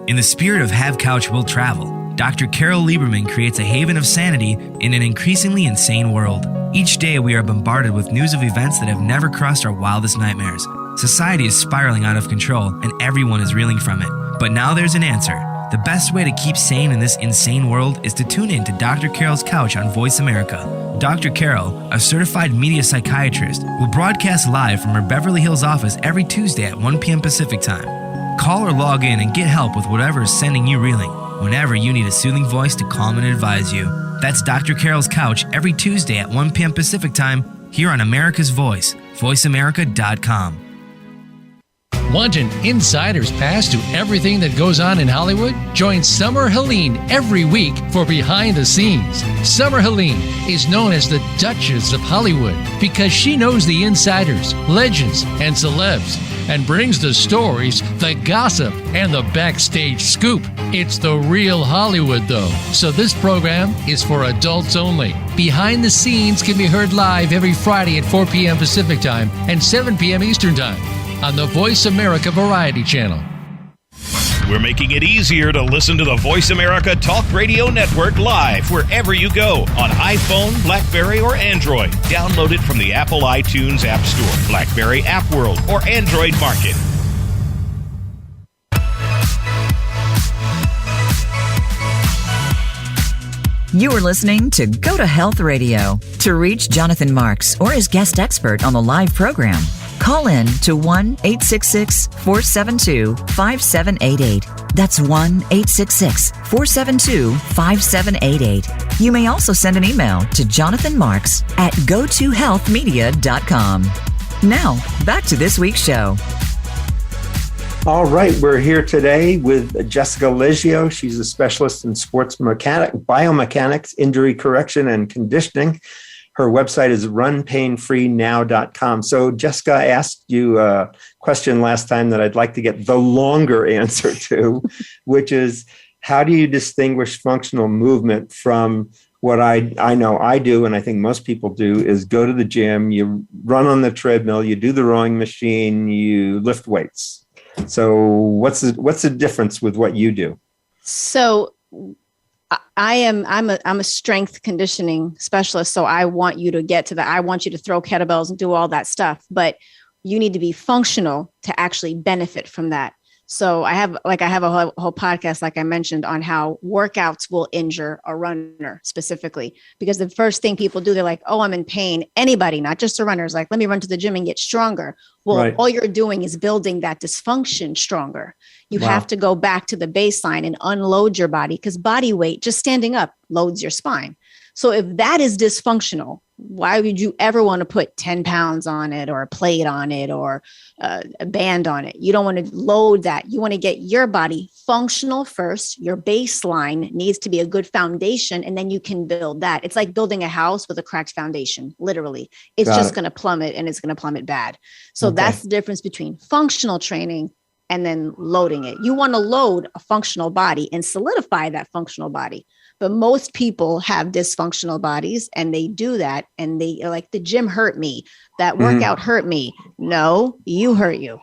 In the spirit of Have Couch Will Travel, Dr. Carol Lieberman creates a haven of sanity in an increasingly insane world. Each day we are bombarded with news of events that have never crossed our wildest nightmares. Society is spiraling out of control and everyone is reeling from it. But now there's an answer. The best way to keep sane in this insane world is to tune in to Dr. Carol's Couch on Voice America. Dr. Carol, a certified media psychiatrist, will broadcast live from her Beverly Hills office every Tuesday at 1 p.m. Pacific Time. Call or log in and get help with whatever is sending you reeling, whenever you need a soothing voice to calm and advise you. That's Dr. Carol's Couch every Tuesday at 1 p.m. Pacific Time here on America's Voice, voiceamerica.com. Want an insider's pass to everything that goes on in Hollywood? Join Summer Helene every week for Behind the Scenes. Summer Helene is known as the Duchess of Hollywood because she knows the insiders, legends, and celebs, and brings the stories, the gossip, and the backstage scoop. It's the real Hollywood, though, so this program is for adults only. Behind the Scenes can be heard live every Friday at 4 p.m. Pacific Time and 7 p.m. Eastern Time on the Voice America Variety Channel. We're making it easier to listen to the Voice America Talk Radio Network live wherever you go on iPhone, BlackBerry, or Android. Download it from the Apple iTunes App Store, BlackBerry App World, or Android Market. You are listening to Go to Health Radio. To reach Jonathan Marks or his guest expert on the live program, call in to 1-866-472-5788. That's 1-866-472-5788. You may also send an email to jonathanmarks@gotohealthmedia.com. Now, back to this week's show. All right, we're here today with Jessica Leggio. She's a specialist in sports biomechanics, injury correction, and conditioning. Her website is RunPainFreeNow.com. So Jessica, I asked you a question last time that I'd like to get the longer answer to, which is, how do you distinguish functional movement from what I know I do, and I think most people do, is go to the gym, you run on the treadmill, you do the rowing machine, you lift weights. So what's the difference with what you do? So I'm a strength conditioning specialist. So I want you to get to that. I want you to throw kettlebells and do all that stuff, but you need to be functional to actually benefit from that. So I have a whole podcast, like I mentioned, on how workouts will injure a runner specifically, because the first thing people do, they're like, oh, I'm in pain. Anybody, not just a runner, is like, let me run to the gym and get stronger. Well, right. All you're doing is building that dysfunction stronger. You have to go back to the baseline and unload your body, because body weight, just standing up, loads your spine. So if that is dysfunctional, why would you ever want to put 10 pounds on it or a plate on it or a band on it? You don't want to load that. You want to get your body functional first. Your baseline needs to be a good foundation, and then you can build that. It's like building a house with a cracked foundation, literally. It's just going to plummet, and it's going to plummet bad. So that's the difference between functional training and then loading it. You want to load a functional body and solidify that functional body. But most people have dysfunctional bodies, and they do that. And they are like, the gym hurt me. That workout hurt me. No, you hurt you.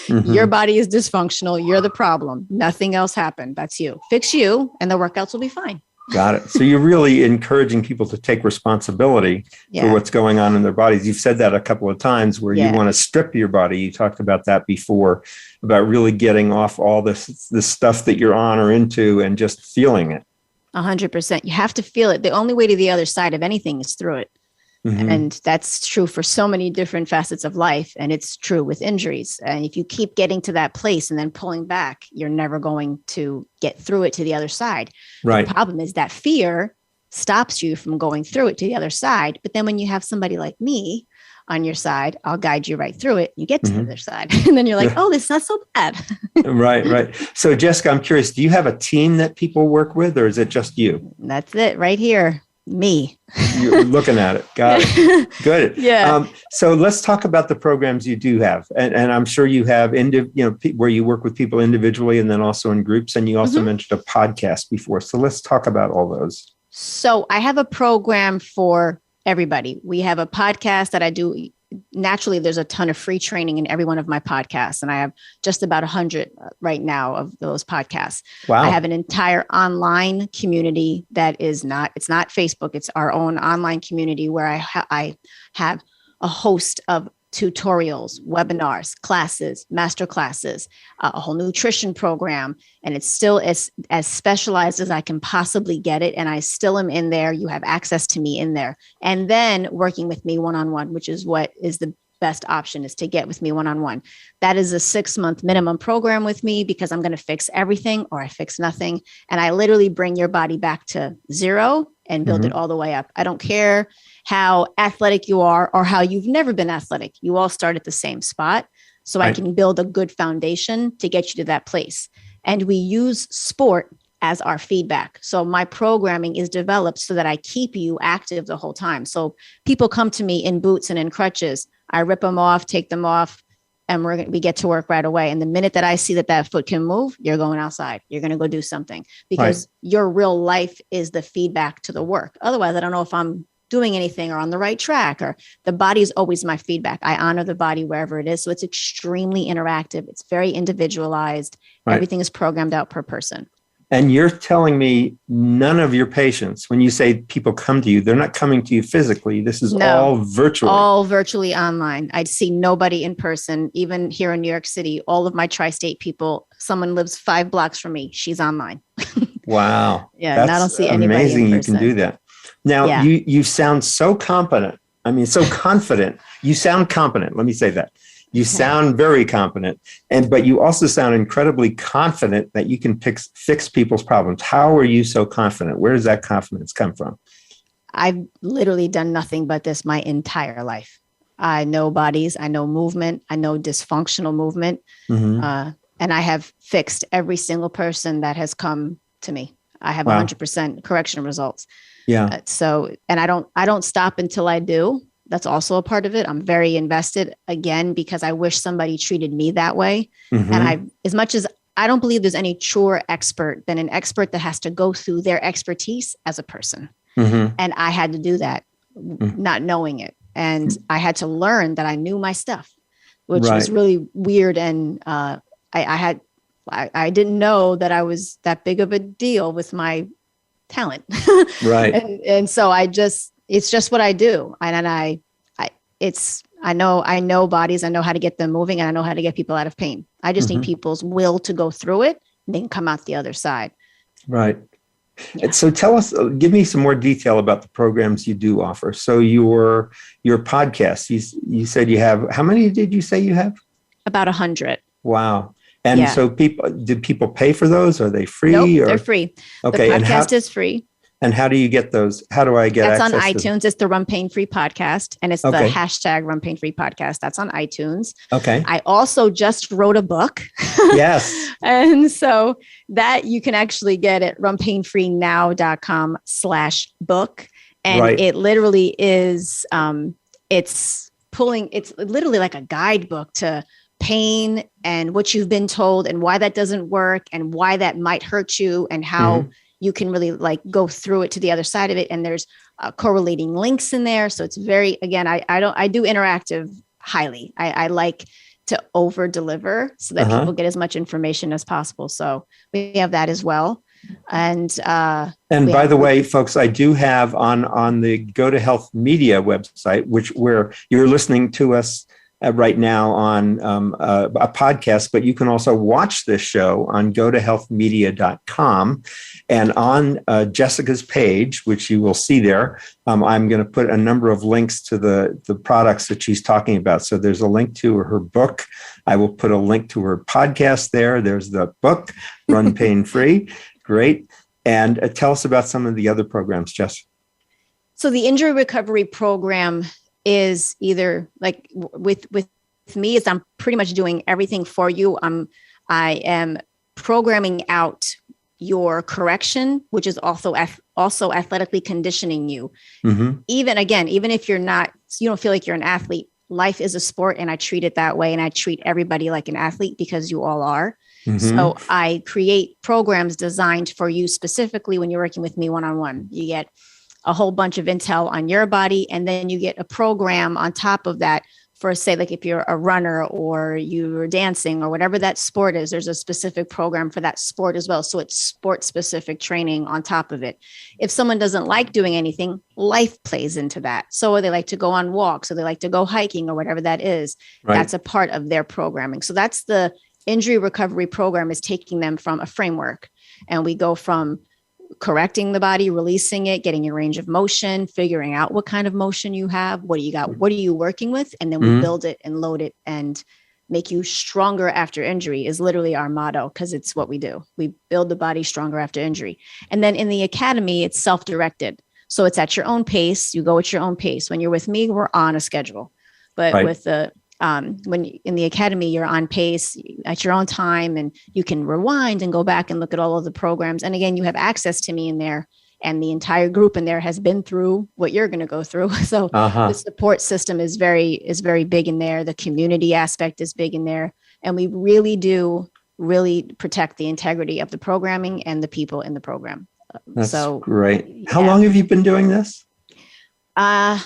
Your body is dysfunctional. You're the problem. Nothing else happened. That's you. Fix you, and the workouts will be fine. Got it. So you're really encouraging people to take responsibility for what's going on in their bodies. You've said that a couple of times, where you want to strip your body. You talked about that before, about really getting off all this stuff that you're on or into and just feeling it. 100%. You have to feel it. The only way to the other side of anything is through it. And that's true for so many different facets of life. And it's true with injuries. And if you keep getting to that place and then pulling back, you're never going to get through it to the other side. Right. The problem is that fear stops you from going through it to the other side. But then when you have somebody like me on your side, I'll guide you right through it. You get to the other side. And then you're like, oh, this is not so bad. Right. So Jessica, I'm curious, do you have a team that people work with, or is it just you? That's it right here. Me. You're looking at it. Got it. Good. Yeah. So let's talk about the programs you do have. And I'm sure you have, where you work with people individually and then also in groups. And you also mentioned a podcast before. So let's talk about all those. So I have a program for everybody. We have a podcast that I do. Naturally, there's a ton of free training in every one of my podcasts. And I have just about 100 right now of those podcasts. Wow. I have an entire online community that it's not Facebook. It's our own online community where I have a host of tutorials, webinars, classes, master classes, a whole nutrition program. And it's still as specialized as I can possibly get it. And I still am in there. You have access to me in there. And then working with me one-on-one, which is what is the best option is to get with me one-on-one. That is a 6-month minimum program with me because I'm going to fix everything or I fix nothing. And I literally bring your body back to zero and build it all the way up. I don't care how athletic you are or how you've never been athletic. You all start at the same spot. So I can build a good foundation to get you to that place. And we use sport as our feedback. So my programming is developed so that I keep you active the whole time. So people come to me in boots and in crutches. I rip them off, take them off, and we get to work right away. And the minute that I see that foot can move, you're going outside. You're going to go do something because your real life is the feedback to the work. Otherwise, I don't know if I'm doing anything or on the right track, or the body is always my feedback. I honor the body wherever it is. So it's extremely interactive. It's very individualized. Everything is programmed out per person. And you're telling me none of your patients, when you say people come to you, they're not coming to you physically. This is all virtually. All virtually online. I'd see nobody in person. Even here in New York City, all of my tri-state people, someone lives 5 blocks from me. She's online. Wow. Yeah. And I don't see anybody amazing in you person. can do that. Now, you sound so competent. I mean, so confident. You sound competent. Let me say that. You sound very competent, but you also sound incredibly confident that you can fix people's problems. How are you so confident? Where does that confidence come from? I've literally done nothing but this my entire life. I know bodies, I know movement, I know dysfunctional movement, and I have fixed every single person that has come to me. I have 100% correction results. Yeah. And I don't stop until I do. That's also a part of it. I'm very invested again, because I wish somebody treated me that way. And as much as I don't believe there's any truer expert than an expert that has to go through their expertise as a person. And I had to do that, not knowing it. And I had to learn that I knew my stuff, which was really weird. And I didn't know that I was that big of a deal with my talent. And so it's just what I do. And I know bodies, I know how to get them moving, and I know how to get people out of pain. I just need people's will to go through it and then come out the other side. Right. Yeah. So give me some more detail about the programs you do offer. So your podcast, you said you have, how many did you say you have? About 100. Wow. And so did people pay for those? Are they free? Nope, they're free. Okay. The podcast is free. And how do you get those? How do I get access? That's on iTunes. It's the RunPainFree podcast. And it's the hashtag RunPainFree podcast. That's on iTunes. Okay. I also just wrote a book. Yes. And so that you can actually get at runpainfreenow.com/book. And it literally is, it's literally like a guidebook to pain and what you've been told and why that doesn't work and why that might hurt you and how you can really go through it to the other side of it. And there's correlating links in there. So it's very, again, I do interactive highly. I like to over deliver so that people get as much information as possible. So we have that as well. And by the way, folks, I do have on the Go to Health Media website, where you're listening to us right now on a podcast, but you can also watch this show on gotohealthmedia.com. And on Jessica's page, which you will see there, I'm going to put a number of links to the products that she's talking about. So there's a link to her book. I will put a link to her podcast there. There's the book, Run Pain Free. Great. And tell us about some of the other programs, Jess. So the injury recovery program is either like with me is I'm pretty much doing everything for you. I am programming out your correction, which is also athletically conditioning you. Even if you don't feel like you're an athlete, life is a sport, and I treat it that way. And I treat everybody like an athlete because you all are. So I create programs designed for you specifically when you're working with me one-on-one. You get a whole bunch of intel on your body, and then you get a program on top of that for, say, like if you're a runner or you're dancing or whatever that sport is, there's a specific program for that sport as well. So it's sport-specific training on top of it. If someone doesn't like doing anything, life plays into that. So they like to go on walks, or they like to go hiking, or whatever that is. That's a part of their programming. So that's the injury recovery program, is taking them from a framework. And we go from correcting the body, releasing it, getting your range of motion, figuring out what kind of motion you have, what do you got, what are you working with? And then we build it and load it and make you stronger after injury is literally our motto, because it's what we do. We build the body stronger after injury. And then in the academy, it's self-directed. So it's at your own pace. You go at your own pace. When you're with me, we're on a schedule. But with the when in the academy, you're on pace at your own time, and you can rewind and go back and look at all of the programs. And again, you have access to me in there, and the entire group in there has been through what you're going to go through. So the support system is very big in there. The community aspect is big in there, and we really do protect the integrity of the programming and the people in the program. That's great. How long have you been doing this? So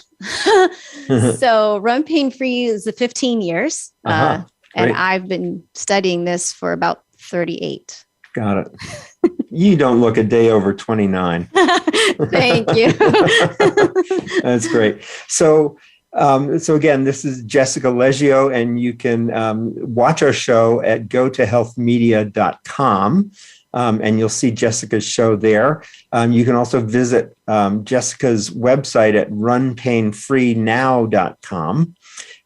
RunPainFree is 15 years. And I've been studying this for about 38. Got it. You don't look a day over 29. Thank you. That's great. So again, this is Jessica Leggio, and you can watch our show at gotohealthmedia.com. And you'll see Jessica's show there. You can also visit Jessica's website at RunPainFreeNow.com.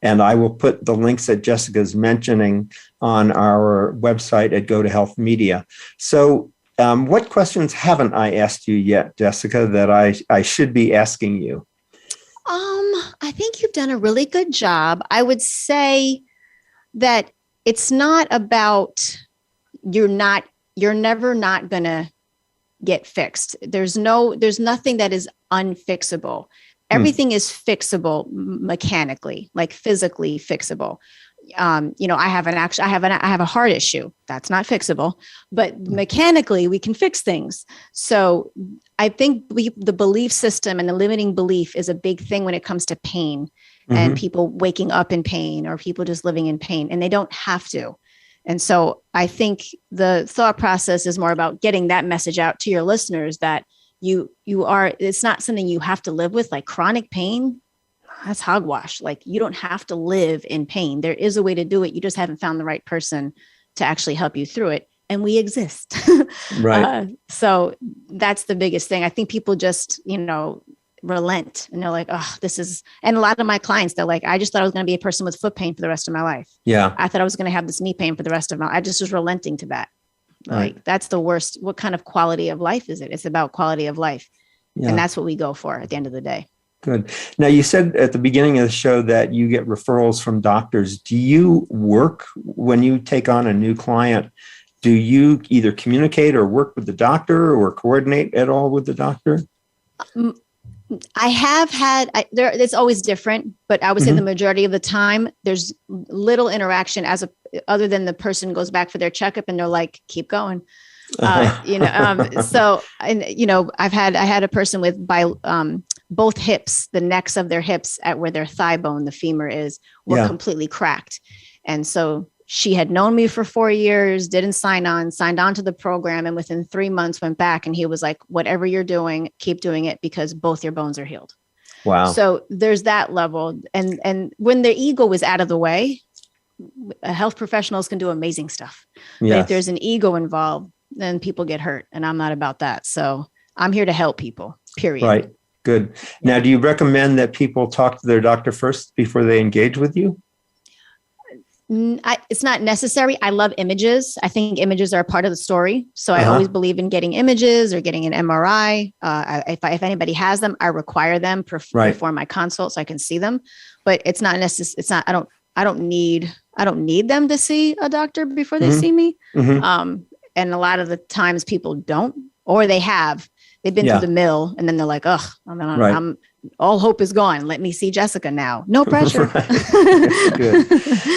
And I will put the links that Jessica's mentioning on our website at Go to Health Media. So what questions haven't I asked you yet, Jessica, that I should be asking you? I think you've done a really good job. I would say that it's not about you're never not going to get fixed. There's nothing that is unfixable. Everything is fixable mechanically, like physically fixable. I have a heart issue that's not fixable, but mechanically we can fix things. So I think the belief system and the limiting belief is a big thing when it comes to pain and people waking up in pain or people just living in pain, and they don't have to. And so I think the thought process is more about getting that message out to your listeners that it's not something you have to live with, like chronic pain. That's hogwash. Like, you don't have to live in pain. There is a way to do it. You just haven't found the right person to actually help you through it. And we exist. Right. So that's the biggest thing. I think people just, relent, and they're like, oh, and a lot of my clients, they're like, I just thought I was going to be a person with foot pain for the rest of my life. Yeah. I thought I was going to have this knee pain for the rest of my life. I just was relenting to that. Like, that's the worst. What kind of quality of life is it? It's about quality of life. Yeah. And that's what we go for at the end of the day. Good. Now, you said at the beginning of the show that you get referrals from doctors. Do you work when you take on a new client? Do you either communicate or work with the doctor or coordinate at all with the doctor? I have had, it's always different, but I would say the majority of the time there's little interaction other than the person goes back for their checkup and they're like, keep going. I had a person with both hips, the necks of their hips at where their thigh bone, the femur is, were completely cracked. And so she had known me for 4 years, signed on to the program. And within 3 months went back, and he was like, whatever you're doing, keep doing it, because both your bones are healed. Wow. So there's that level. And when the ego is out of the way, health professionals can do amazing stuff. Yes. But if there's an ego involved, then people get hurt. And I'm not about that. So I'm here to help people, period. Right. Good. Now, do you recommend that people talk to their doctor first before they engage with you? It's not necessary. I love images. I think images are a part of the story. So I always believe in getting images or getting an MRI. If anybody has them, I require them before my consult so I can see them. But it's not necessary. It's not. I don't need them to see a doctor before they see me. And a lot of the times people don't, or they've been through the mill, and then they're like, "Ugh, I'm all hope is gone. Let me see Jessica now. No pressure." Good.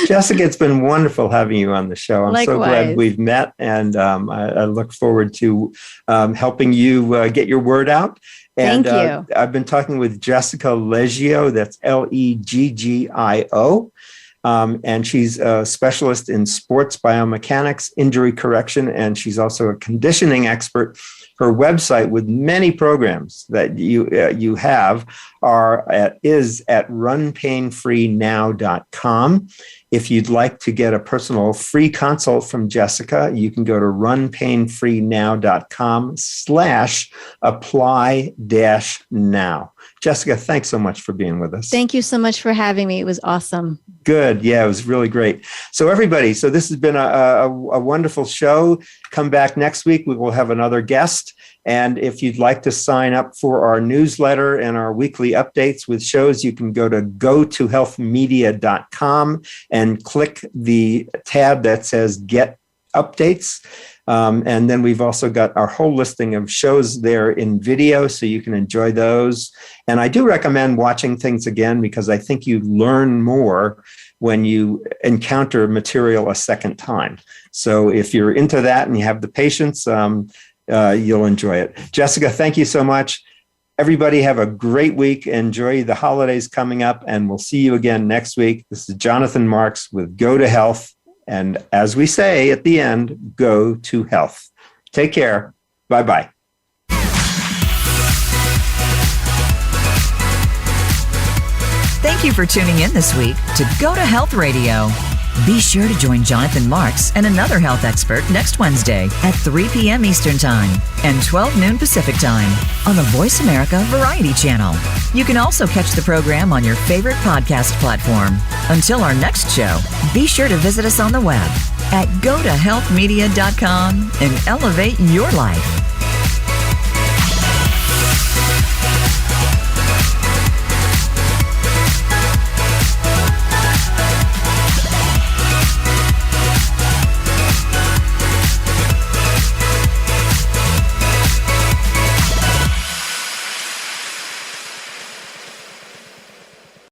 Jessica, it's been wonderful having you on the show. I'm Likewise. So glad we've met, and I look forward to helping you get your word out. And Thank you. I've been talking with Jessica Leggio. That's Leggio. And she's a specialist in sports biomechanics, injury correction, and she's also a conditioning expert. Her website, with many programs that you have, is at RunPainFreeNow.com. If you'd like to get a personal free consult from Jessica, you can go to runpainfreenow.com/apply-now. Jessica, thanks so much for being with us. Thank you so much for having me. It was awesome. Good. Yeah, it was really great. So everybody, this has been a wonderful show. Come back next week. We will have another guest. And if you'd like to sign up for our newsletter and our weekly updates with shows, you can go to gotohealthmedia.com and click the tab that says Get Updates. And then we've also got our whole listing of shows there in video, so you can enjoy those. And I do recommend watching things again, because I think you learn more when you encounter material a second time. So if you're into that and you have the patience, you'll enjoy it. Jessica, thank you so much. Everybody have a great week. Enjoy the holidays coming up, and we'll see you again next week. This is Jonathan Marks with Go to Health. And as we say at the end, go to health. Take care. Bye-bye. Thank you for tuning in this week to Go to Health Radio. Be sure to join Jonathan Marks and another health expert next Wednesday at 3 p.m. Eastern Time and 12 noon Pacific Time on the Voice America Variety Channel. You can also catch the program on your favorite podcast platform. Until our next show, be sure to visit us on the web at gotohealthmedia.com and elevate your life.